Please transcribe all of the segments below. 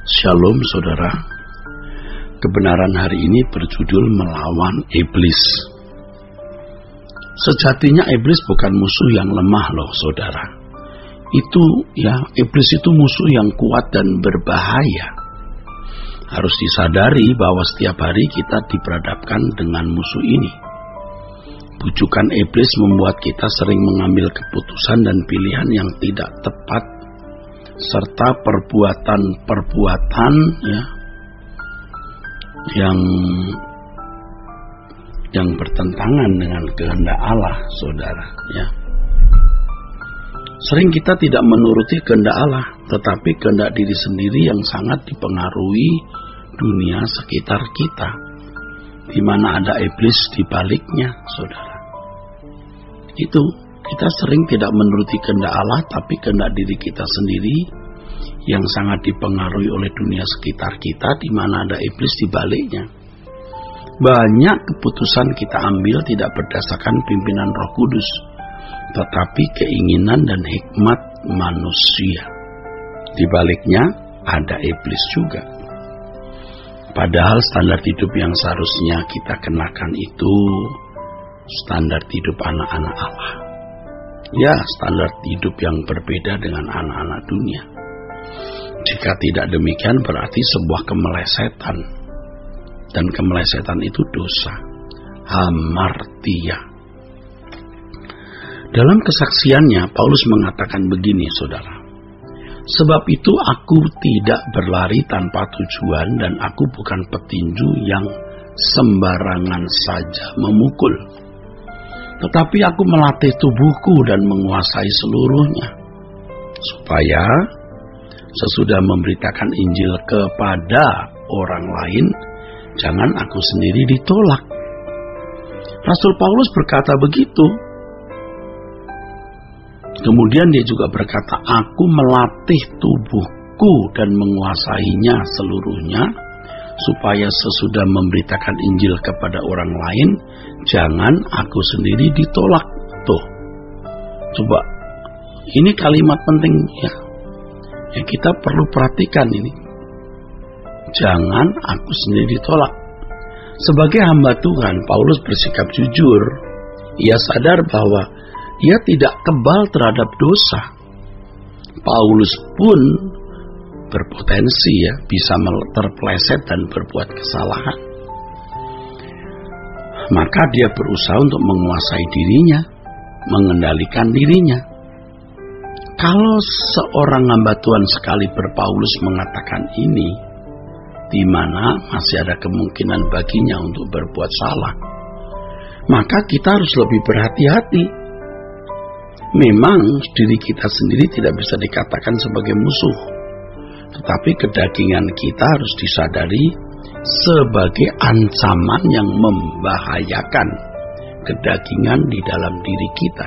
Shalom saudara. Kebenaran hari ini berjudul Melawan Iblis. Sejatinya iblis bukan musuh yang lemah loh saudara. Iblis itu musuh yang kuat dan berbahaya. Harus disadari bahwa setiap hari kita diperhadapkan dengan musuh ini. Bujukan iblis membuat kita sering mengambil keputusan dan pilihan yang tidak tepat, serta perbuatan-perbuatan yang bertentangan dengan kehendak Allah, saudara. Sering kita tidak menuruti kehendak Allah, tetapi kehendak diri sendiri yang sangat dipengaruhi dunia sekitar kita, di mana ada iblis di baliknya, saudara. Itu kita sering tidak menuruti kehendak Allah, tapi kehendak diri kita sendiri yang sangat dipengaruhi oleh dunia sekitar kita, di mana ada iblis di baliknya. Banyak keputusan kita ambil tidak berdasarkan pimpinan Roh Kudus, tetapi keinginan dan hikmat manusia. Di baliknya ada iblis juga. Padahal standar hidup yang seharusnya kita kenakan itu standar hidup anak-anak Allah. Standar hidup yang berbeda dengan anak-anak dunia. Jika tidak demikian berarti sebuah kemelesetan. Dan kemelesetan itu dosa. Hamartia. Dalam kesaksiannya, Paulus mengatakan begini, saudara. Sebab itu aku tidak berlari tanpa tujuan dan aku bukan petinju yang sembarangan saja memukul. Tetapi aku melatih tubuhku dan menguasai seluruhnya, supaya sesudah memberitakan Injil kepada orang lain, jangan aku sendiri ditolak. Rasul Paulus berkata begitu. Kemudian dia juga berkata, aku melatih tubuhku dan menguasainya seluruhnya, supaya sesudah memberitakan Injil kepada orang lain, jangan aku sendiri ditolak. Tuh, coba, ini kalimat penting ya. Yang kita perlu perhatikan ini. Jangan aku sendiri ditolak. Sebagai hamba Tuhan, Paulus bersikap jujur. Ia sadar bahwa ia tidak kebal terhadap dosa. Paulus pun berpotensi bisa terpeleset dan berbuat kesalahan. Maka dia berusaha untuk menguasai dirinya, mengendalikan dirinya. Kalau seorang hamba Tuhan sekali Paulus mengatakan ini, di mana masih ada kemungkinan baginya untuk berbuat salah, maka kita harus lebih berhati-hati. Memang diri kita sendiri tidak bisa dikatakan sebagai musuh, tetapi kedagingan kita harus disadari sebagai ancaman yang membahayakan kedagingan di dalam diri kita.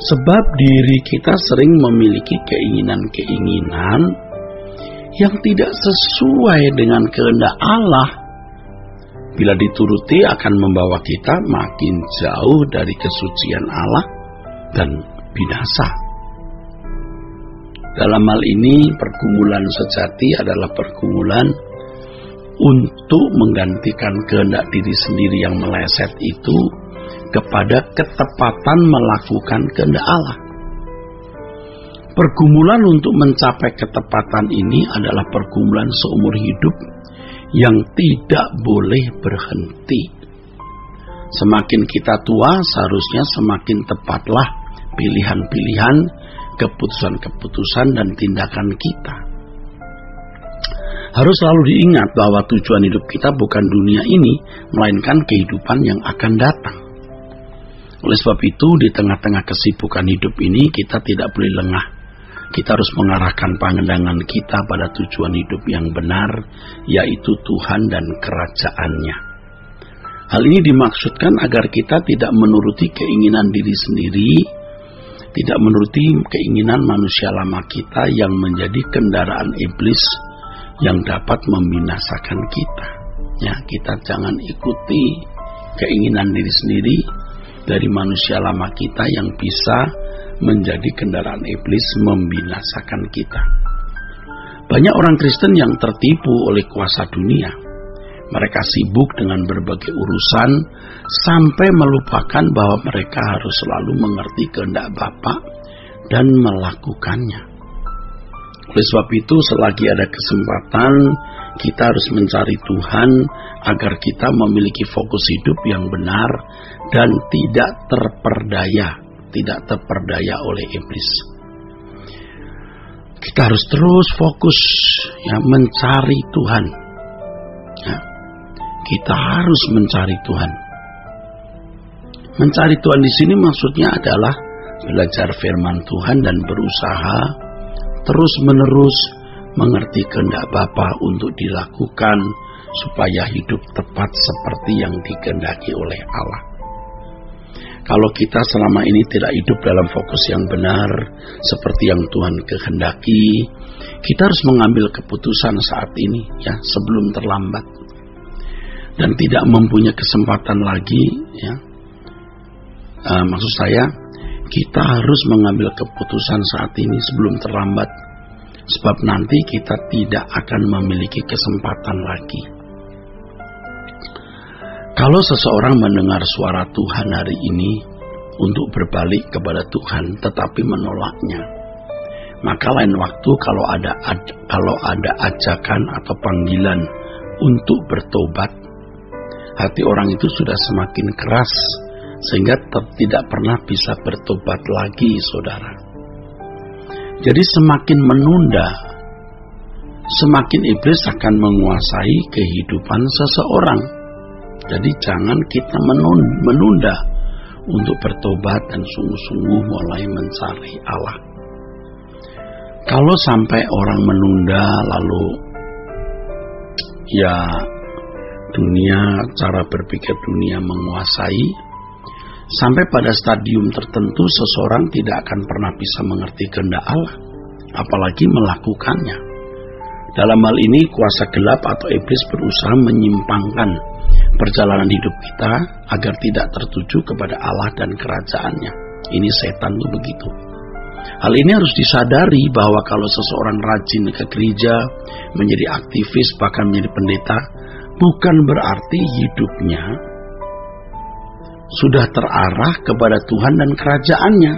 Sebab diri kita sering memiliki keinginan-keinginan yang tidak sesuai dengan kehendak Allah. Bila dituruti akan membawa kita makin jauh dari kesucian Allah dan binasa. Dalam hal ini, pergumulan sejati adalah pergumulan untuk menggantikan kehendak diri sendiri yang meleset itu kepada ketepatan melakukan kehendak Allah. Pergumulan untuk mencapai ketepatan ini adalah pergumulan seumur hidup yang tidak boleh berhenti. Semakin kita tua, seharusnya semakin tepatlah pilihan-pilihan, keputusan-keputusan dan tindakan kita. Harus selalu diingat bahwa tujuan hidup kita bukan dunia ini, melainkan kehidupan yang akan datang. Oleh sebab itu, di tengah-tengah kesibukan hidup ini, kita tidak boleh lengah. Kita harus mengarahkan pandangan kita pada tujuan hidup yang benar, yaitu Tuhan dan kerajaannya. Hal ini dimaksudkan agar kita tidak menuruti keinginan diri sendiri, tidak menuruti keinginan manusia lama kita yang menjadi kendaraan iblis yang dapat membinasakan kita. Kita jangan ikuti keinginan diri sendiri dari manusia lama kita yang bisa menjadi kendaraan iblis membinasakan kita. Banyak orang Kristen yang tertipu oleh kuasa dunia. Mereka sibuk dengan berbagai urusan sampai melupakan bahwa mereka harus selalu mengerti kehendak Bapa dan melakukannya. Oleh sebab itu, selagi ada kesempatan, kita harus mencari Tuhan agar kita memiliki fokus hidup yang benar dan tidak terperdaya oleh iblis. Kita harus terus fokus mencari Tuhan. Kita harus mencari Tuhan. Mencari Tuhan di sini maksudnya adalah belajar firman Tuhan dan berusaha terus-menerus mengerti kehendak Bapa untuk dilakukan supaya hidup tepat seperti yang dikehendaki oleh Allah. Kalau kita selama ini tidak hidup dalam fokus yang benar seperti yang Tuhan kehendaki, kita harus mengambil keputusan saat ini sebelum terlambat. Dan tidak mempunyai kesempatan lagi maksud saya, kita harus mengambil keputusan saat ini sebelum terlambat, sebab nanti kita tidak akan memiliki kesempatan lagi. Kalau seseorang mendengar suara Tuhan hari ini untuk berbalik kepada Tuhan tetapi menolaknya, maka lain waktu kalau ada ajakan atau panggilan untuk bertobat, hati orang itu sudah semakin keras sehingga tidak pernah bisa bertobat lagi, saudara. Jadi semakin menunda, semakin iblis akan menguasai kehidupan seseorang. Jadi jangan kita menunda untuk bertobat dan sungguh-sungguh mulai mencari Allah. Kalau sampai orang menunda lalu cara berpikir dunia menguasai, sampai pada stadium tertentu seseorang tidak akan pernah bisa mengerti kehendak Allah, apalagi melakukannya. Dalam hal ini kuasa gelap atau iblis berusaha menyimpangkan perjalanan hidup kita agar tidak tertuju kepada Allah dan kerajaannya. Ini setan itu begitu. Hal ini harus disadari bahwa kalau seseorang rajin ke gereja, menjadi aktivis, bahkan menjadi pendeta, bukan berarti hidupnya sudah terarah kepada Tuhan dan kerajaannya.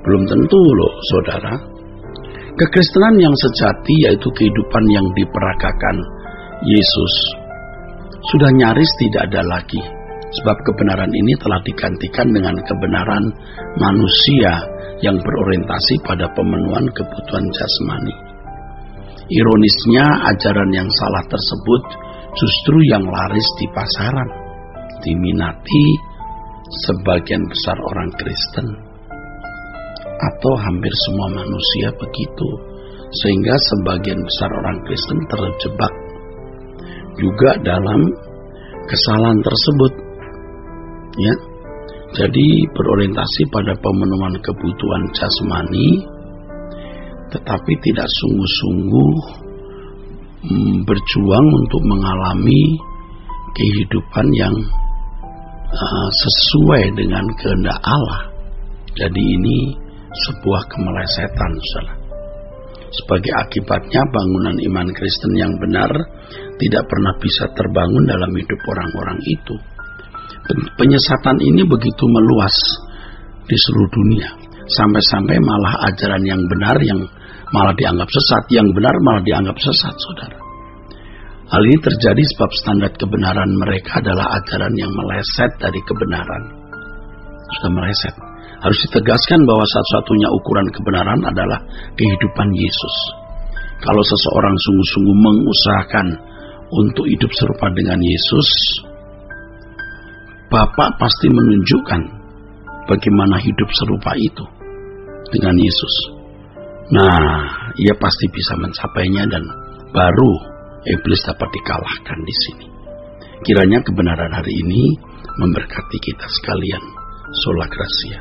Belum tentu loh, saudara. Kekristenan yang sejati, yaitu kehidupan yang diperagakan Yesus, sudah nyaris tidak ada lagi, sebab kebenaran ini telah digantikan dengan kebenaran manusia yang berorientasi pada pemenuhan kebutuhan jasmani. Ironisnya, ajaran yang salah tersebut justru yang laris di pasaran, diminati sebagian besar orang Kristen, atau hampir semua manusia begitu, sehingga sebagian besar orang Kristen terjebak juga dalam kesalahan tersebut. Jadi berorientasi pada pemenuhan kebutuhan jasmani, tetapi tidak sungguh-sungguh berjuang untuk mengalami kehidupan yang sesuai dengan kehendak Allah. Jadi ini sebuah kemelesetan, saudara. Sebagai akibatnya, bangunan iman Kristen yang benar tidak pernah bisa terbangun dalam hidup orang-orang itu. Penyesatan ini begitu meluas di seluruh dunia, sampai-sampai malah ajaran yang benar yang malah dianggap sesat, yang benar malah dianggap sesat, saudara. Hal ini terjadi sebab standar kebenaran mereka adalah ajaran yang meleset dari kebenaran. Sudah meleset. Harus ditegaskan bahwa satu-satunya ukuran kebenaran adalah kehidupan Yesus. Kalau seseorang sungguh-sungguh mengusahakan untuk hidup serupa dengan Yesus, Bapa pasti menunjukkan bagaimana hidup serupa itu dengan Yesus. Nah, ia pasti bisa mencapainya dan baru iblis dapat dikalahkan di sini. Kiranya kebenaran hari ini memberkati kita sekalian. Sola Gracia.